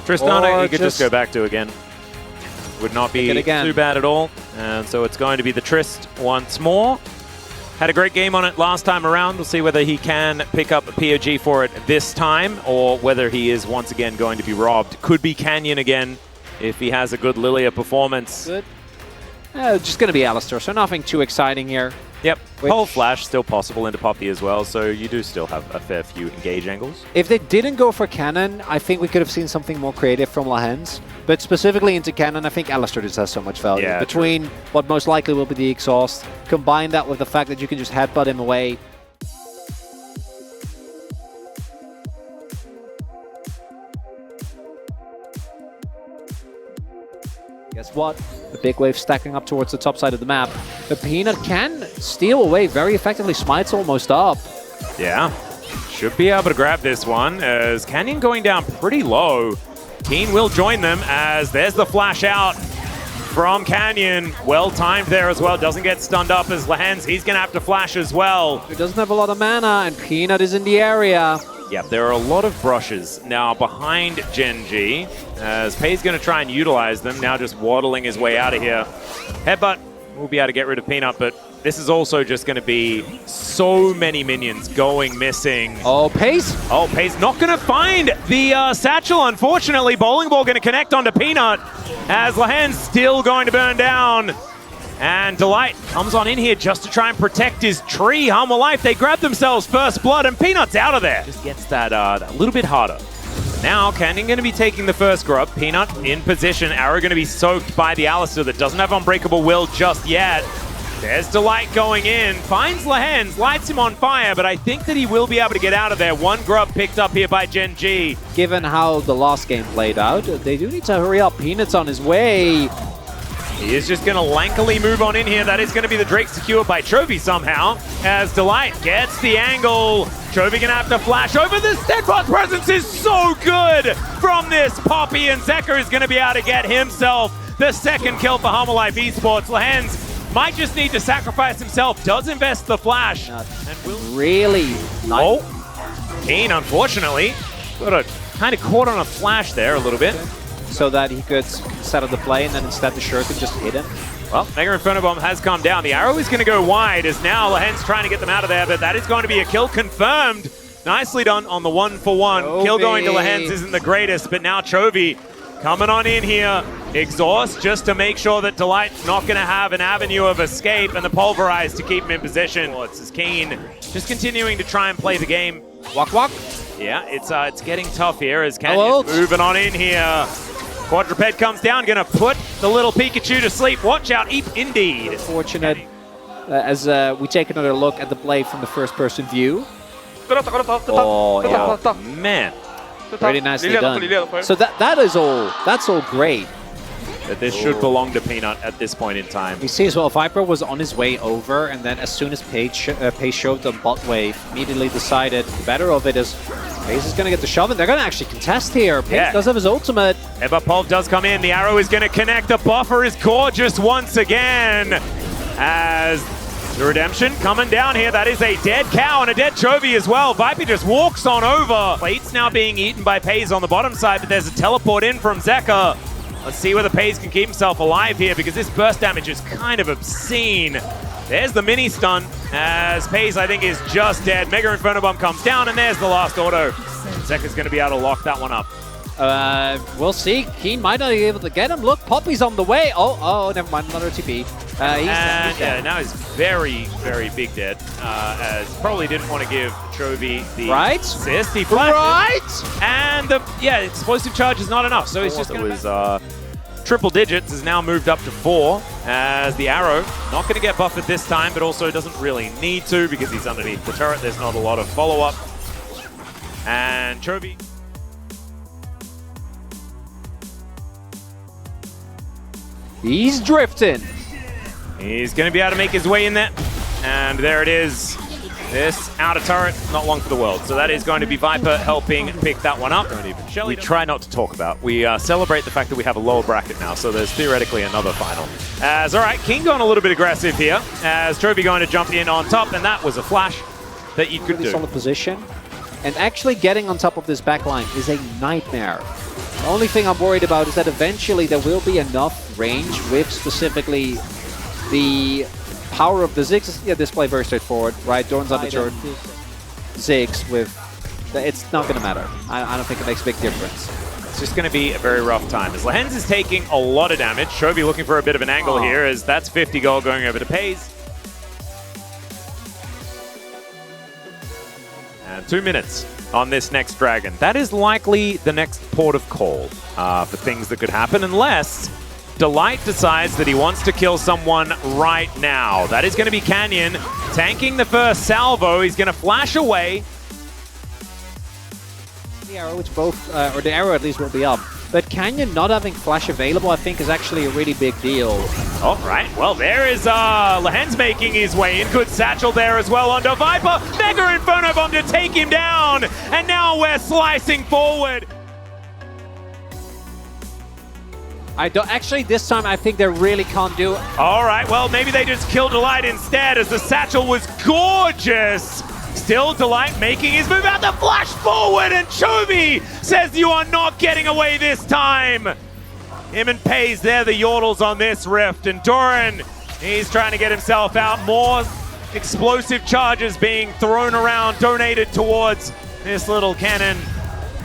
Tristana, you could just go back to again. Would not be too bad at all. And so it's going to be the Trist once more. Had a great game on it last time around. We'll see whether he can pick up a POG for it this time or whether he is once again going to be robbed. Could be Canyon again if he has a good Lilia performance. Good. Just going to be Alistar, so nothing too exciting here. Yep. Whole flash still possible into Poppy as well, so you do still have a fair few engage angles. If they didn't go for Cannon, I think we could have seen something more creative from Lahens. But specifically into Cannon, I think Alistar just has so much value. Yeah, between what most likely will be the exhaust, combine that with the fact that you can just headbutt him away. Guess what? A big wave stacking up towards the top side of the map. The Peanut can steal away very effectively. Smite's almost up. Yeah. Should be able to grab this one as Canyon going down pretty low. Keen will join them as there's the flash out from Canyon. Well timed there as well. Doesn't get stunned up as Lahens. He's going to have to flash as well. He doesn't have a lot of mana and Peanut is in the area. Yep, there are a lot of brushes now behind Gen G, as Pei's going to try and utilize them, now just waddling his way out of here. Headbutt will be able to get rid of Peanut, but this is also just going to be so many minions going missing. Oh, Pei's? Oh, Pei's not going to find the satchel, unfortunately. Bowling Ball going to connect onto Peanut, as Lahens still going to burn down. And Delight comes on in here just to try and protect his tree. Harmful Life, they grab themselves first blood, and Peanut's out of there. Just gets that a little bit harder. Now, Canyon going to be taking the first grub. Peanut in position. Arrow going to be soaked by the Alistar that doesn't have Unbreakable Will just yet. There's Delight going in. Finds Lahens, lights him on fire, but I think that he will be able to get out of there. One grub picked up here by Gen G. Given how the last game played out, they do need to hurry up. Peanut's on his way. He is just going to lankily move on in here. That is going to be the Drake secured by Chovy somehow. As Delight gets the angle. Chovy going to have to flash over. The Steadfast presence is so good from this Poppy. And Zeka is going to be able to get himself the second kill for Harmful Life Esports. Lahens might just need to sacrifice himself. Does invest the flash. And will really nice. Oh, Keen, unfortunately. Got a kind of caught on a flash there a little bit. So that he could set up the play, and then instead the Shuriken just hit him. Well, Mega Inferno Bomb has come down. The arrow is going to go wide as now Lahens trying to get them out of there, but that is going to be a kill confirmed. Nicely done on the 1-for-1. Kill going to Lahens isn't the greatest, but now Chovy coming on in here. Exhaust just to make sure that Delight's not going to have an avenue of escape, and the Pulverize to keep him in position. Well, it's Keen just continuing to try and play the game. Walk, walk. Yeah, it's getting tough here as Canyon's moving on in here. Quadruped comes down, gonna put the little Pikachu to sleep. Watch out, Eep, indeed. Fortunate as we take another look at the play from the first-person view. Oh, yeah. Man. Pretty nicely done. So that's all great. That this should belong to Peanut at this point in time. We see as well, Viper was on his way over, and then as soon as Paige showed the bot wave, immediately decided the better of it is Paige is going to get the shove, and they're going to actually contest here. Paige does have his ultimate. But Pulv does come in. The arrow is going to connect. The buffer is gorgeous once again. As the redemption coming down here. That is a dead cow and a dead Chovy as well. Viper just walks on over. Plate's now being eaten by Paige on the bottom side, but there's a teleport in from Zeka. Let's see whether Paige can keep himself alive here, because this burst damage is kind of obscene. There's the mini stun as Paige, I think, is just dead. Mega Inferno Bomb comes down, and there's the last auto. Zeka's going to be able to lock that one up. We'll see. Keen might not be able to get him. Look, Poppy's on the way. Oh, never mind. Another TP. He's dead. Now he's very, very big dead. As probably didn't want to give Chovy the assist. He flashed. And the explosive charge is not enough. So he's just going to triple digits has now moved up to 4 as the arrow not going to get buffered this time, but also doesn't really need to because he's underneath the turret. There's not a lot of follow-up. And Chovy. He's drifting. He's going to be able to make his way in there. And there it is. This outer turret, not long for the world. So that is going to be Viper helping pick that one up. We try not to talk about. We celebrate the fact that we have a lower bracket now, so there's theoretically another final. As, all right, King going a little bit aggressive here, as Chovy going to jump in on top, and that was a flash that you could do. Solid position. And actually getting on top of this backline is a nightmare The only thing I'm worried about is that eventually there will be enough range with specifically the power of the Ziggs. Yeah, display very straightforward, right? Doran's on the turret. Ziggs with... It's not going to matter. I don't think it makes a big difference. It's just going to be a very rough time. As Lahens is taking a lot of damage. Chovy looking for a bit of an angle here, as that's 50 gold going over to Pays. And 2 minutes on this next dragon. That is likely the next port of call for things that could happen, unless Delight decides that he wants to kill someone right now. That is going to be Canyon tanking the first salvo. He's going to flash away. The arrow, which both, or the arrow at least will be up. But Canyon not having flash available, I think, is actually a really big deal. All right, well, there is Lahens making his way in. Good satchel there as well onto Viper. Mega Inferno Bomb to take him down. And now we're slicing forward. Actually, this time I think they really can't do it. All right, well, maybe they just killed Delight instead, as the satchel was gorgeous. Still Delight making his move out to flash forward, and Chovy says you are not getting away this time. Him and Pays, they're the yordles on this rift, and Doran, he's trying to get himself out. More explosive charges being thrown around, donated towards this little cannon.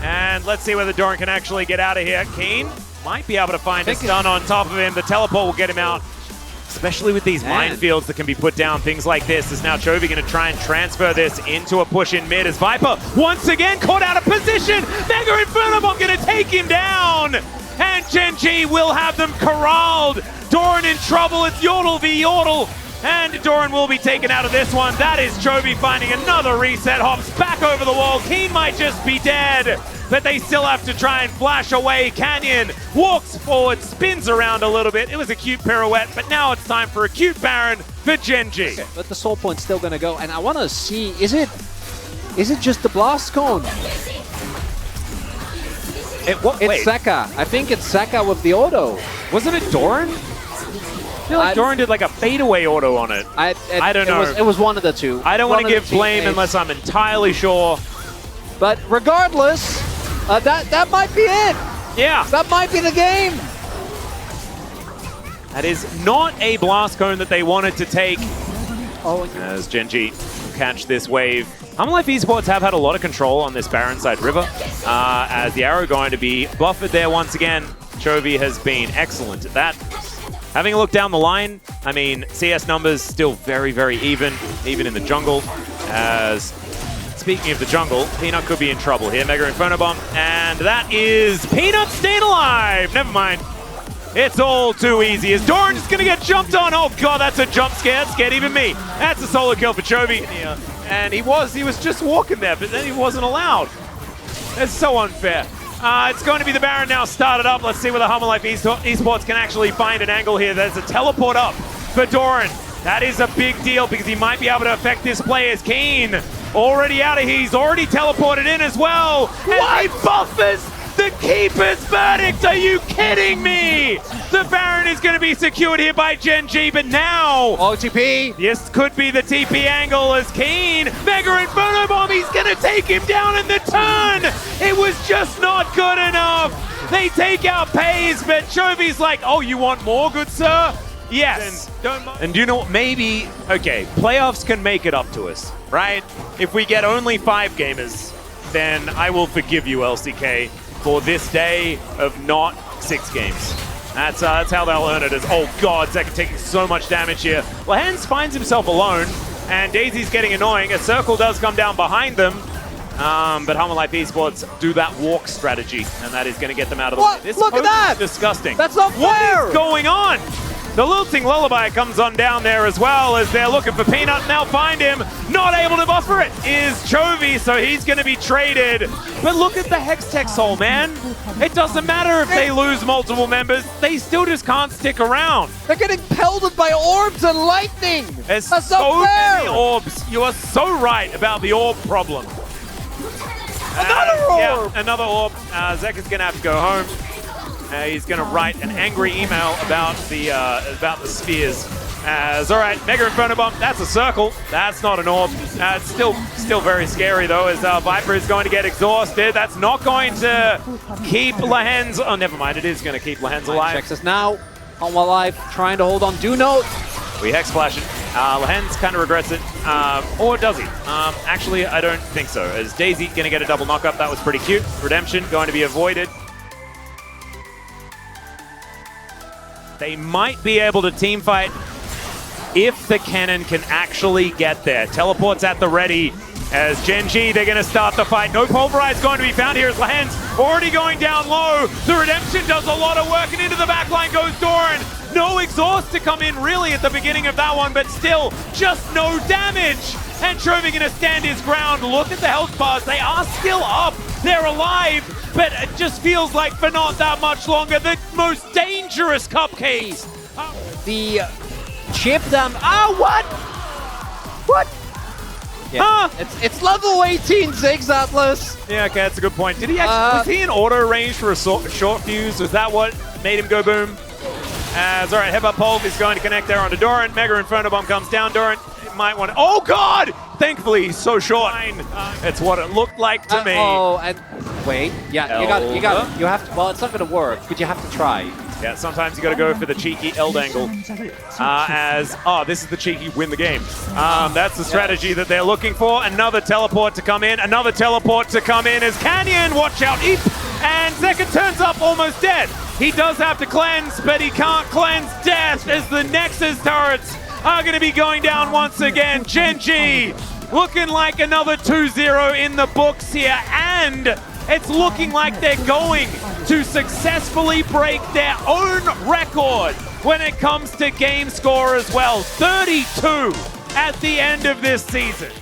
And let's see whether Doran can actually get out of here. Keen might be able to find a stun on top of him. The teleport will get him out. Especially with these minefields that can be put down, things like this. Is now Chovy going to try and transfer this into a push in mid as Viper once again caught out of position. Mega Inferno Bomb going to take him down. And Gen G will have them corralled. Doran in trouble. It's Yordle v Yordle. And Doran will be taken out of this one. That is Chovy finding another reset. Hops back over the wall. Keen might just be dead, but they still have to try and flash away. Canyon walks forward, spins around a little bit. It was a cute pirouette, but now it's time for a cute Baron for Gen G. Okay, but the soul point's still going to go, and I want to see, is it just the blast cone? It's Zeka. I think it's Zeka with the auto. Wasn't it Doran? I feel like Doran did like a fadeaway auto on it. I don't know. It was one of the two. I don't want to give blame unless I'm entirely sure. But regardless, that might be it. Yeah. That might be the game. That is not a blast cone that they wanted to take. Oh, as Gen G will catch this wave. Life Esports have had a lot of control on this Baron side river. As the arrow going to be buffered there once again. Chovy has been excellent at that. Having a look down the line, I mean, CS numbers still very, very even in the jungle. As, speaking of the jungle, Peanut could be in trouble here. Mega Inferno Bomb, and that is Peanut staying alive! Never mind. It's all too easy. Is Doran just gonna get jumped on? Oh god, that's a jump scare. It scared even me. That's a solo kill for Chovy. And he was just walking there, but then he wasn't allowed. That's so unfair. It's going to be the Baron now started up. Let's see whether Life Esports can actually find an angle here. There's a teleport up for Doran. That is a big deal because he might be able to affect this player's Keen. Already out of here. He's already teleported in as well. What? And he buffers the Keeper's verdict. Are you kidding me? The Baron is going to be secured here by Gen G, but now... OTP. This could be the TP angle as Keen. Mega Inferno Bomb, he's going to take him down in the turn. It was just not good enough. They take out Pays, but Chovy's like, oh, you want more, good sir? Yes. And you know what? Maybe, okay, playoffs can make it up to us, right? If we get only 5 gamers, then I will forgive you, LCK, for this day of not 6 games. That's how they'll earn it. As oh god, Zeka taking so much damage here. Lahens finds himself alone, and Daisy's getting annoying. A circle does come down behind them, but Life Esports do that walk strategy, and that is going to get them out of the way. This Look at that! Is disgusting. That's not fair! What is going on? The Lilting Lullaby comes on down there as well as they're looking for Peanut. Now find him. Not able to buffer it is Chovy, so he's going to be traded. But look at the Hextech Soul, man. It doesn't matter if they lose multiple members. They still just can't stick around. They're getting pelted by orbs and lightning. There's That's so fair. many orbs. You are so right about the orb problem. Another orb. Yeah, another orb. Zeka's going to have to go home. He's going to write an angry email about the spheres. As, all right, Mega Inferno Bomb, that's a circle. That's not an orb. It's still very scary, though, as Viper is going to get exhausted. That's not going to keep Lahens. Oh, never mind. It is going to keep Lahens alive. Checks us now. On while alive, trying to hold on. Do note. We Hex Splash it. Lahens kind of regrets it. Or does he? Actually, I don't think so. As Daisy going to get a double knockup. That was pretty cute. Redemption going to be avoided. They might be able to team fight if the cannon can actually get there. Teleports at the ready as Gen G, they're going to start the fight. No Pulverize going to be found here as Lahens already going down low. The Redemption does a lot of work, and into the backline goes Doran. No exhaust to come in really at the beginning of that one, but still just no damage. And Chovy going to stand his ground. Look at the health bars. They are still up. They're alive, but it just feels like for not that much longer. The most dangerous Cupcakes. The chip them. Ah, what? What? Yeah. It's level 18 Ziggs Atlas. Yeah, okay, that's a good point. Did he actually, was he in auto range for a short fuse? Was that what made him go boom? As, all right, Headbutt Pulve is going to connect there onto Doran. Mega Inferno Bomb comes down. Doran might want to, oh God! Thankfully, he's so short. It's what it looked like to me. Oh, and wait, yeah, you have to, well, it's not gonna work, but you have to try. Yeah, sometimes you gotta go for the cheeky Eld angle. This is the cheeky win the game. That's the strategy that they're looking for. Another teleport to come in, another teleport to come in as Canyon, watch out, Eep! And Zeka turns up almost dead. He does have to cleanse, but he can't cleanse death as the Nexus turrets are gonna be going down once again. Gen G looking like another 2-0 in the books here, and it's looking like they're going to successfully break their own record when it comes to game score as well. 32 at the end of this season.